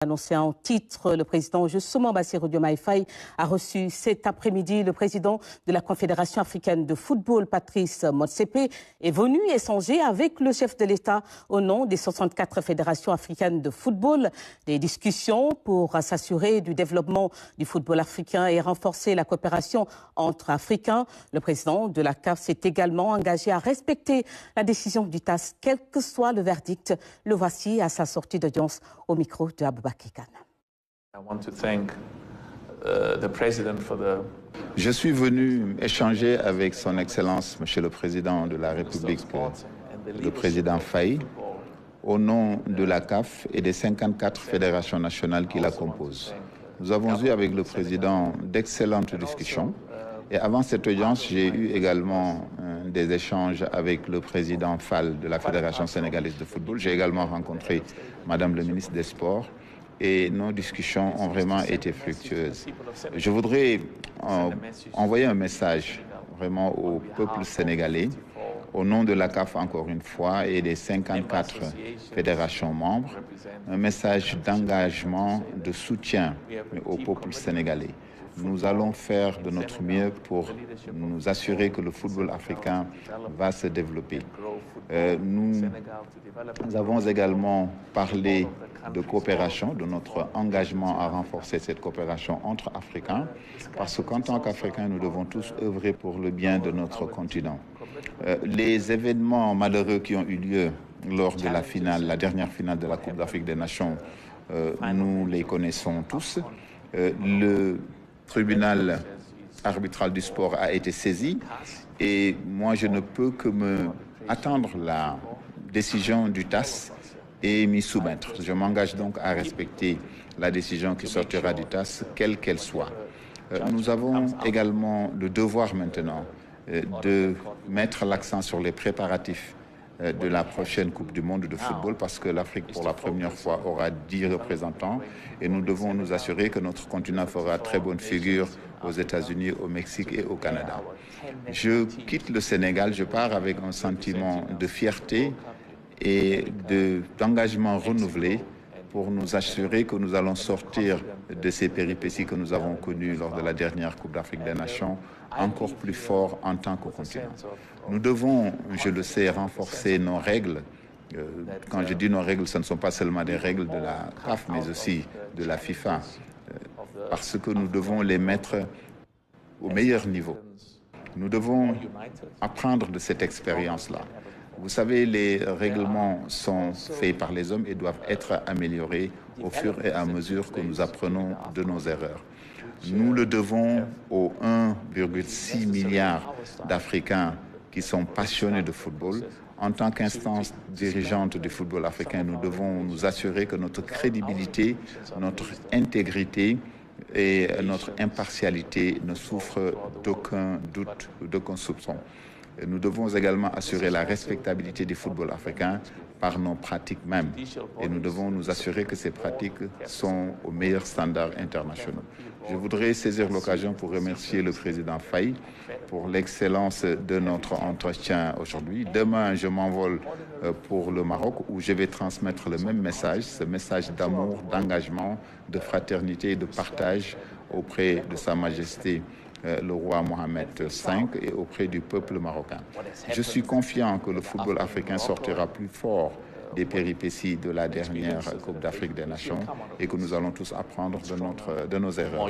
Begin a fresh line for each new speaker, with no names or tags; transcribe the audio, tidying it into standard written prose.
Annoncé en titre, le président Jussouma Bassirou Diomaye Faye a reçu cet après-midi le président de la Confédération africaine de football, Patrice Motsepe, est venu échanger avec le chef de l'État au nom des 64 fédérations africaines de football. Des discussions pour s'assurer du développement du football africain et renforcer la coopération entre Africains. Le président de la CAF s'est également engagé à respecter la décision du TAS, quel que soit le verdict. Le voici à sa sortie d'audience au micro de Aboubacar.
Je suis venu échanger avec son Excellence, Monsieur le Président de la République, le Président Faye, au nom de la CAF et des 54 fédérations nationales qui la composent. Nous avons eu avec le Président d'excellentes discussions. Et avant cette audience, j'ai eu également des échanges avec le Président Fall de la Fédération sénégalaise de football. J'ai également rencontré Madame le ministre des Sports. Et nos discussions ont vraiment été fructueuses. Je voudrais envoyer un message vraiment au peuple sénégalais, au nom de la CAF encore une fois et des 54 fédérations membres, un message d'engagement, de soutien au peuple sénégalais. Nous allons faire de notre mieux pour nous assurer que le football africain va se développer. Nous avons également parlé de coopération, de notre engagement à renforcer cette coopération entre Africains, parce qu'en tant qu'Africains, nous devons tous œuvrer pour le bien de notre continent. Les événements malheureux qui ont eu lieu lors de la finale, la dernière finale de la Coupe d'Afrique des Nations, nous les connaissons tous. Le tribunal arbitral du sport a été saisi et moi je ne peux que attendre la décision du TAS et m'y soumettre. Je m'engage donc à respecter la décision qui sortira du TAS, quelle qu'elle soit. Nous avons également le devoir maintenant de mettre l'accent sur les préparatifs de la prochaine Coupe du Monde de football parce que l'Afrique, pour la première fois, aura 10 représentants et nous devons nous assurer que notre continent fera très bonne figure aux États-Unis, au Mexique et au Canada. Je quitte le Sénégal, je pars avec un sentiment de fierté et d'engagement renouvelé pour nous assurer que nous allons sortir de ces péripéties que nous avons connues lors de la dernière Coupe d'Afrique des Nations encore plus fort en tant que continent. Nous devons, je le sais, renforcer nos règles. Quand je dis nos règles, ce ne sont pas seulement des règles de la CAF, mais aussi de la FIFA, parce que nous devons les mettre au meilleur niveau. Nous devons apprendre de cette expérience-là. Vous savez, les règlements sont faits par les hommes et doivent être améliorés au fur et à mesure que nous apprenons de nos erreurs. Nous le devons aux 1,6 milliard d'Africains qui sont passionnés de football. En tant qu'instance dirigeante du football africain, nous devons nous assurer que notre crédibilité, notre intégrité et notre impartialité ne souffrent d'aucun doute ou d'aucun soupçon. Nous devons également assurer la respectabilité du football africain par nos pratiques mêmes. Et nous devons nous assurer que ces pratiques sont aux meilleurs standards internationaux. Je voudrais saisir l'occasion pour remercier le président Faye pour l'excellence de notre entretien aujourd'hui. Demain, je m'envole pour le Maroc où je vais transmettre le même message, ce message d'amour, d'engagement, de fraternité et de partage auprès de Sa Majesté le roi Mohamed V et auprès du peuple marocain. Je suis confiant que le football africain sortira plus fort des péripéties de la dernière Coupe d'Afrique des Nations et que nous allons tous apprendre de nos erreurs.